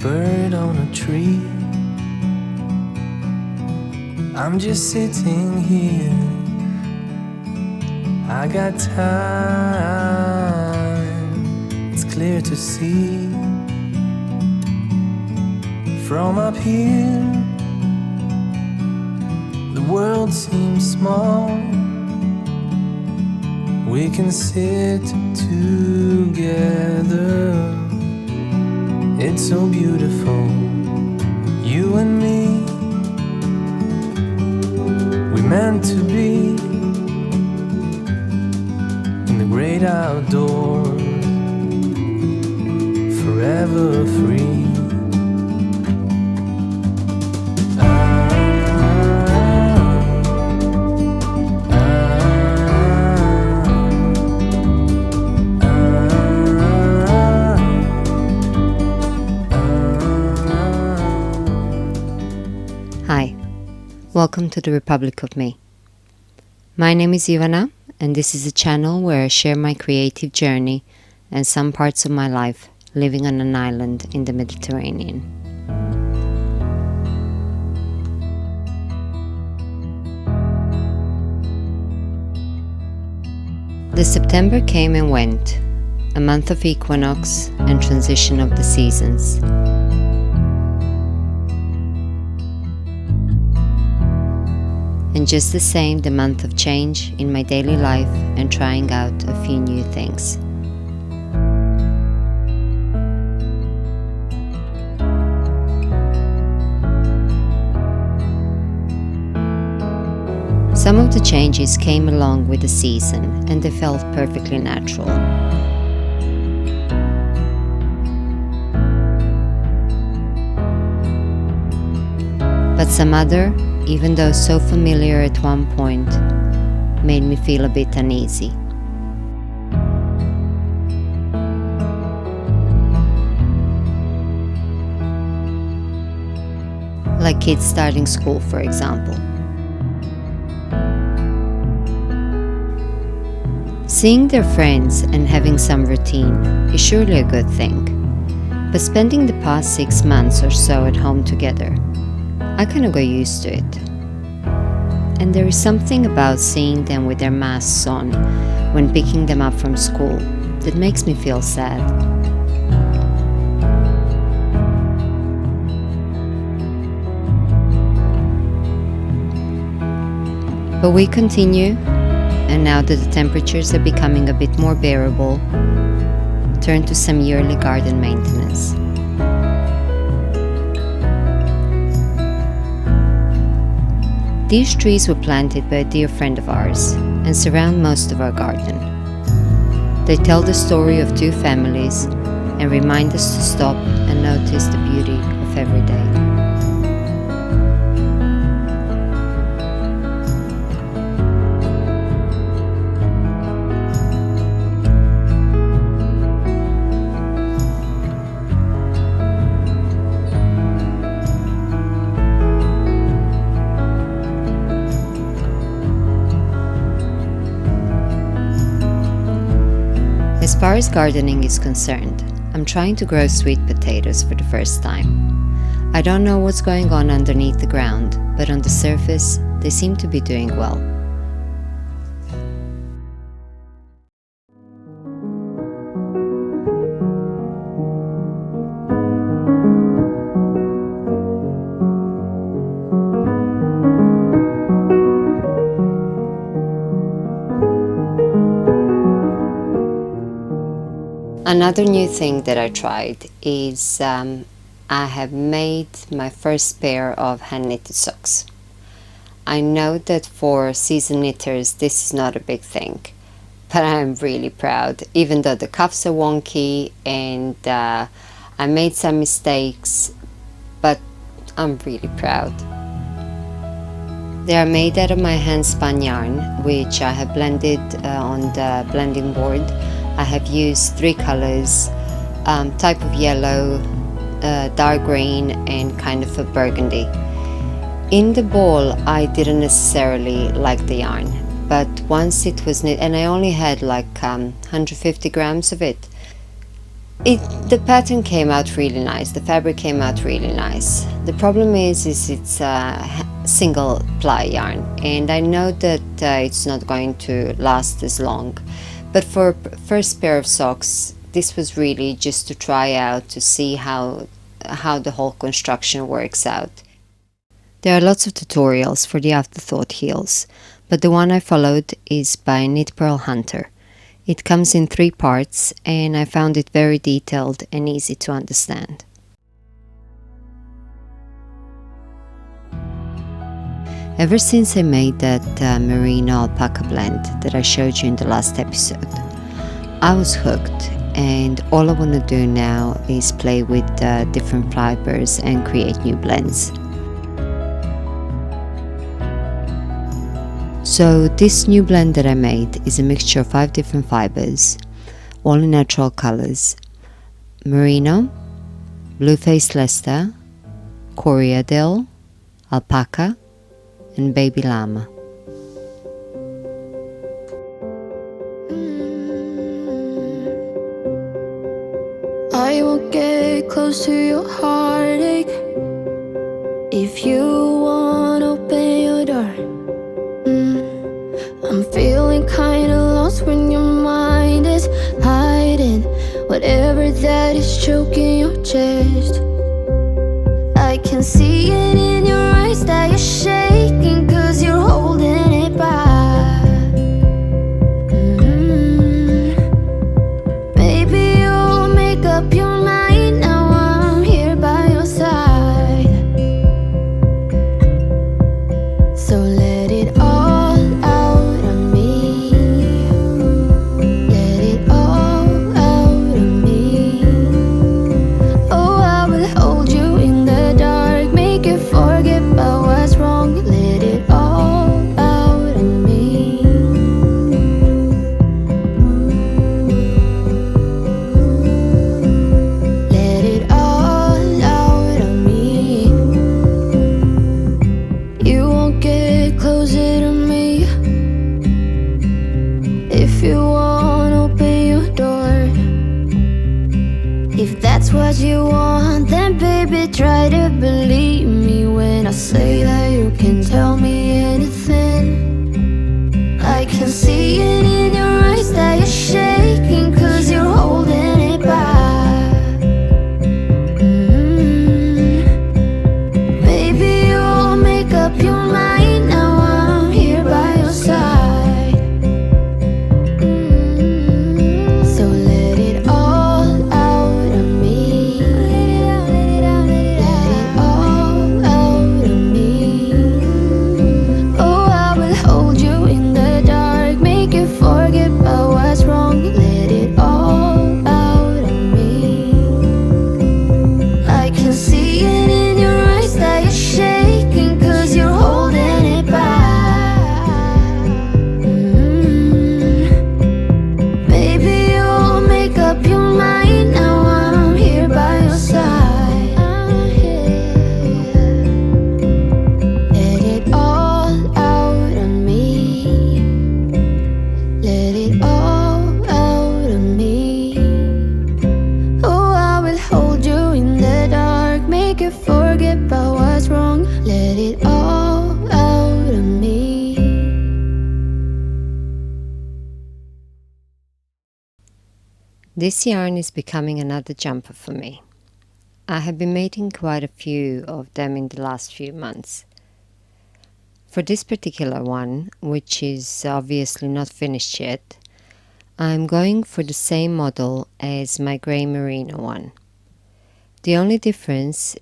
bird on a tree. I'm just sitting here. I got time, it's clear to see. From up here, the world seems small. We can sit together. It's so beautiful, you and me. We meant to be in the great outdoors, forever free. Hi, welcome to the Republic of Me. My name is Ivana, and this is a channel where I share my creative journey and some parts of my life living on an island in the Mediterranean. The September came and went, a month of equinox and transition of the seasons. And just the same, the month of change in my daily life and trying out a few new things. Some of the changes came along with the season and they felt perfectly natural. But some other, even though so familiar at one point, made me feel a bit uneasy. Like kids starting school, for example. Seeing their friends and having some routine is surely a good thing, but spending the past 6 months or so at home together, I kind of got used to it. And there is something about seeing them with their masks on when picking them up from school that makes me feel sad. But we continue, and now that the temperatures are becoming a bit more bearable, turn to some yearly garden maintenance. These trees were planted by a dear friend of ours and surround most of our garden. They tell the story of two families and remind us to stop and notice the beauty of every day. As far as gardening is concerned, I'm trying to grow sweet potatoes for the first time. I don't know what's going on underneath the ground, but on the surface, they seem to be doing well. Another new thing that I tried is I have made my first pair of hand knitted socks. I know that for seasoned knitters this is not a big thing, but I'm really proud, even though the cuffs are wonky and I made some mistakes, but I'm really proud. They are made out of my hand spun yarn, which I have blended on the blending board. I have used 3 colors, type of yellow, dark green and kind of a burgundy. In the ball I didn't necessarily like the yarn, but once it was knit, and I only had like 150 grams of it, The pattern came out really nice. The fabric came out really nice. The problem is it's a single ply yarn, and I know that it's not going to last as long. But for first pair of socks, this was really just to try out to see how the whole construction works out. There are lots of tutorials for the afterthought heels, but the one I followed is by Purl Hunter. It comes in 3 parts and I found it very detailed and easy to understand. Ever since I made that merino alpaca blend that I showed you in the last episode, I was hooked, and all I want to do now is play with different fibers and create new blends. So this new blend that I made is a mixture of 5 different fibers, all in natural colors: merino, blue-faced Leicester, Coriadil, alpaca, and baby llama. I won't get close to your heartache if you won't open your door. I'm feeling kinda lost when your mind is hiding whatever that is choking your chest. I can see it in your eyes that you're shaking 'cause you're holding it back. Maybe you'll make up your mind now. I'm here by your side. So let it all out of me. Let it all out of me. Oh, I will hold you in the dark, make you forget about what's wrong. Let it all out of me. Let it all out of me. You won't get closer to me if you won't open your door. If that's what you want, then baby, try to believe me when I say that you can tell me anything. I can see it in your eyes that you're shaking 'cause you're holding it back. Maybe you'll make up your mind now. I'm here by your side. So let it all out of me. Let it all out of me. Oh, I will hold you in the dark, make you forget about what's wrong. Let it all out of me. I can see it in your eyes that you're shaking 'cause you're holding it back. Maybe you'll make up your mind now. I'm here by your side. I'm here. Let it all out of me. Let it all out of me. Oh, I will hold you in the dark, make you forget about what's wrong. Let it all out of me. This yarn is becoming another jumper for me. I have been making quite a few of them in the last few months. For this particular one, which is obviously not finished yet, I'm going for the same model as my grey merino one. The only difference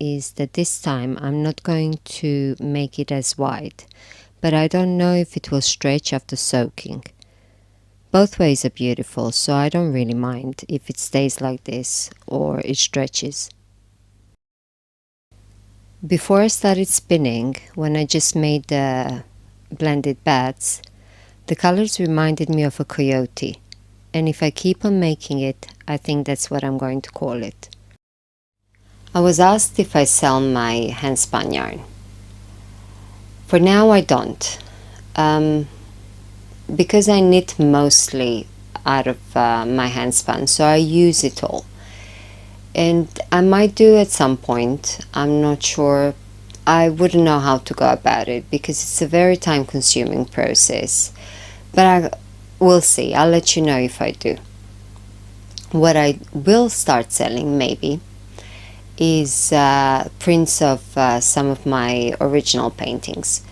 is that this time I'm not going to make it as wide, but I don't know if it will stretch after soaking. Both ways are beautiful, so I don't really mind if it stays like this or it stretches. Before I started spinning, when I just made the blended bats, the colors reminded me of a coyote, and if I keep on making it, I think that's what I'm going to call it. I was asked if I sell my handspun yarn. For now I don't. Because I knit mostly, out of my handspun, so I use it all. And I might do at some point, I'm not sure. I wouldn't know how to go about it because it's a very time consuming process, but I will see. I'll let you know if I do. What I will start selling maybe is prints of some of my original paintings.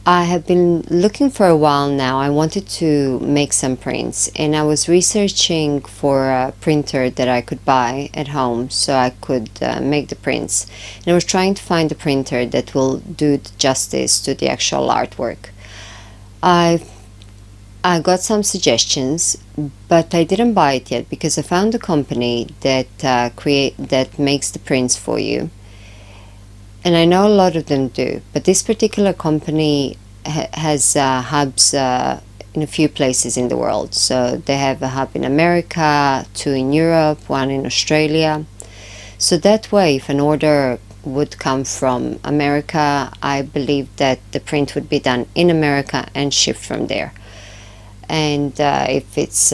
I have been looking for a while now. I wanted to make some prints, and I was researching for a printer that I could buy at home so I could make the prints. And I was trying to find a printer that will do justice to the actual artwork. I got some suggestions, but I didn't buy it yet because I found a company that makes the prints for you. And I know a lot of them do, but this particular company has hubs in a few places in the world. So they have a hub in America, 2 in Europe, 1 in Australia. So that way, if an order would come from America, I believe that the print would be done in America and shipped from there. And if it's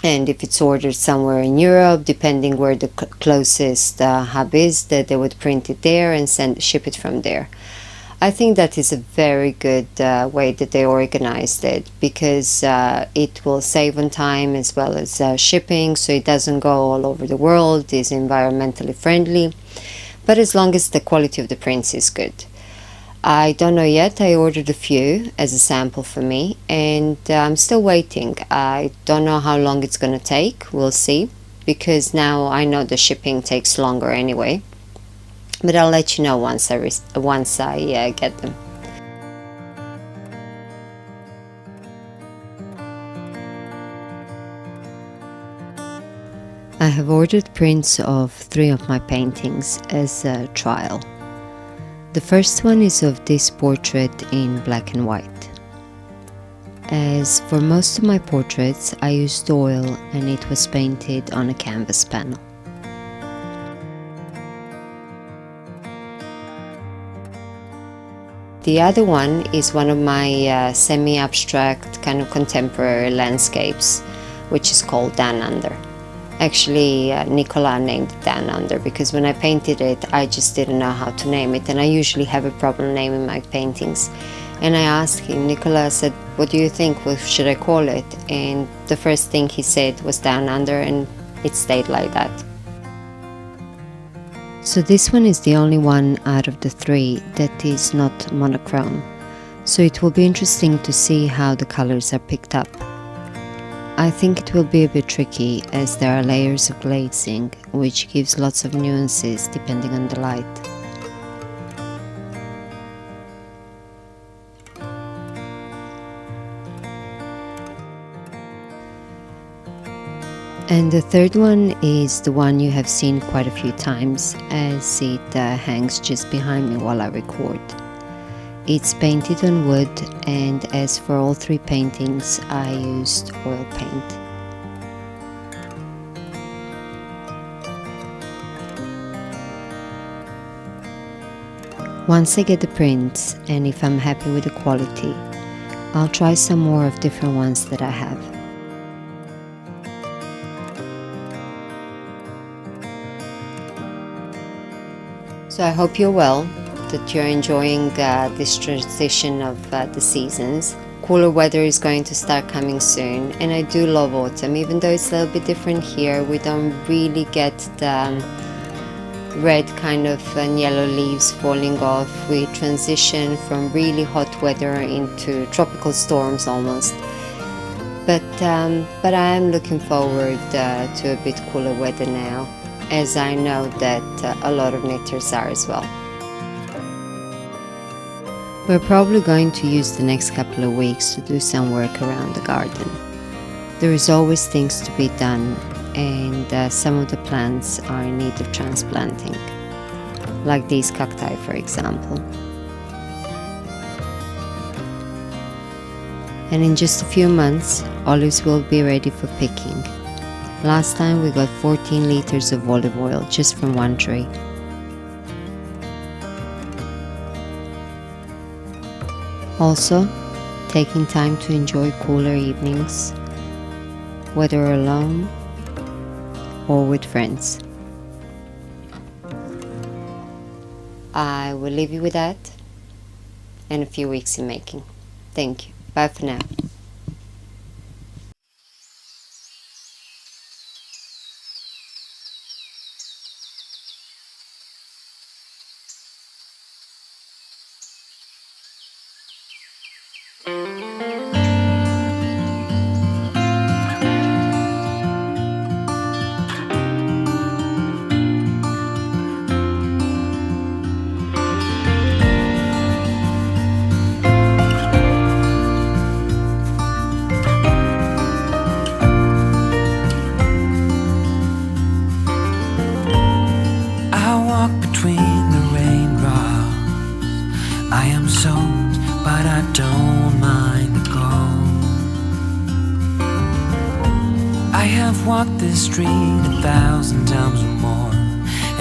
and if it's ordered somewhere in Europe, depending where the closest hub is, that they would print it there and ship it from there. I think that is a very good way that they organized it, because it will save on time as well as shipping, so it doesn't go all over the world, is environmentally friendly, but as long as the quality of the prints is good. I don't know yet. I ordered a few as a sample for me, and I'm still waiting. I don't know how long it's going to take. We'll see, because now I know the shipping takes longer anyway. But I'll let you know once I get them. I have ordered prints of 3 of my paintings as a trial. The first one is of this portrait in black and white. As for most of my portraits, I used oil and it was painted on a canvas panel. The other one is one of my semi-abstract kind of contemporary landscapes, which is called Down Under. Actually, Nicola named it Down Under because when I painted it, I just didn't know how to name it, and I usually have a problem naming my paintings. And I asked him, Nicola said, what do you think, what should I call it? And the first thing he said was Down Under, and it stayed like that. So this one is the only one out of the 3 that is not monochrome. So it will be interesting to see how the colors are picked up. I think it will be a bit tricky as there are layers of glazing, which gives lots of nuances depending on the light. And the third one is the one you have seen quite a few times, as it hangs just behind me while I record. It's painted on wood, and as for all 3 paintings, I used oil paint. Once I get the prints, and if I'm happy with the quality, I'll try some more of different ones that I have. So I hope you're well, that you're enjoying this transition of the seasons. Cooler weather is going to start coming soon, and I do love autumn. Even though it's a little bit different here, we don't really get the red kind of and yellow leaves falling off. We transition from really hot weather into tropical storms almost. But I am looking forward to a bit cooler weather now, as I know that a lot of knitters are as well. We're probably going to use the next couple of weeks to do some work around the garden. There is always things to be done, and some of the plants are in need of transplanting, like these cacti for example. And in just a few months, olives will be ready for picking. Last time we got 14 liters of olive oil just from one tree. Also, taking time to enjoy cooler evenings whether alone or with friends. I will leave you with that and a few weeks in making. Thank you. Bye for now. I am soaked, but I don't mind the cold. I have walked this street 1,000 times or more,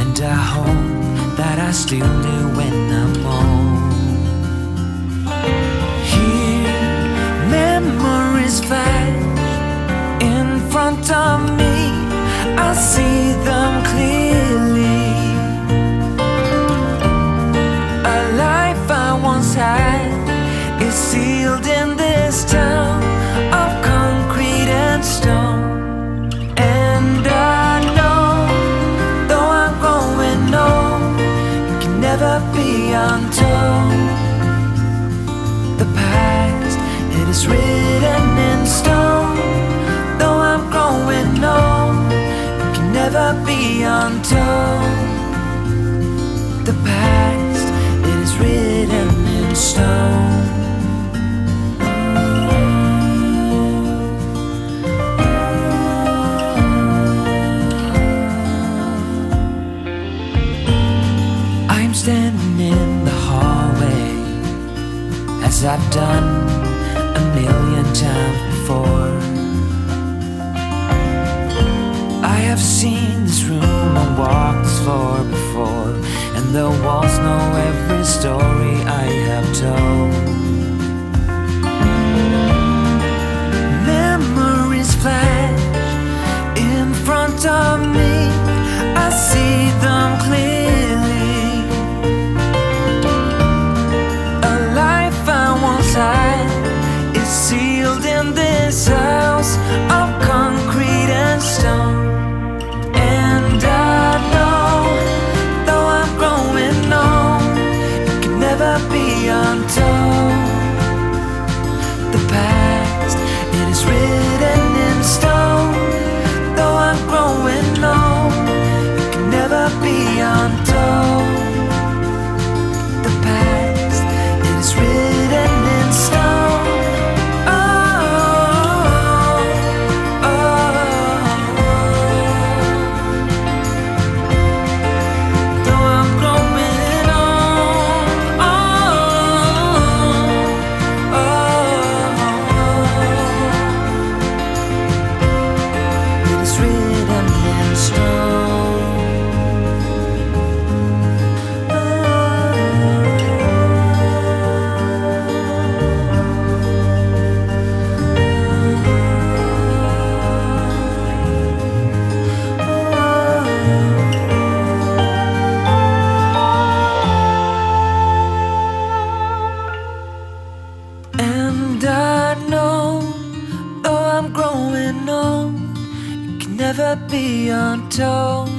and I hope that I still do when I'm old. Here, memories flash in front of me. I see them clearly. A life I once had is sealed in this town of concrete and stone. And I know, though I'm growing old, it can never be untold. The past, it is written in stone. Though I'm growing old, it can never be untold. The past, it is written in stone. I'm standing in the hallway, as I've done 1,000,000 times before. I have seen this room and walked this floor before, and the walls know every story I have told. Memories flash in front of me. I see them clearly. A life I once had is sealed in this house of concrete and stone. And I know, though I'm growing old, it can never be untold. The past, it is written in stone. Though I'm growing old, it can never be untold. The past, it is written in stone. And I know, though I'm growing old, it can never be untold.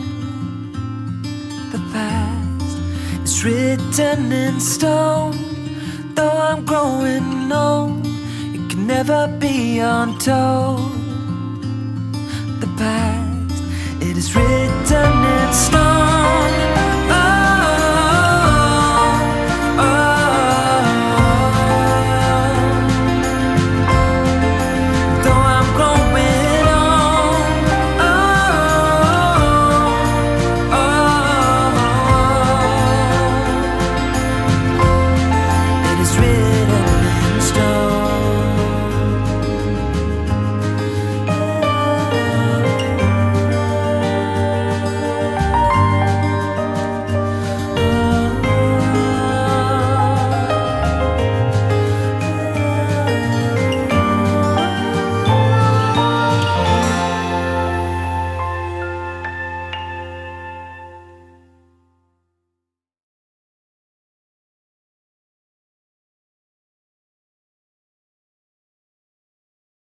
The past is written in stone. Though I'm growing old, it can never be untold. The past, it is written in stone.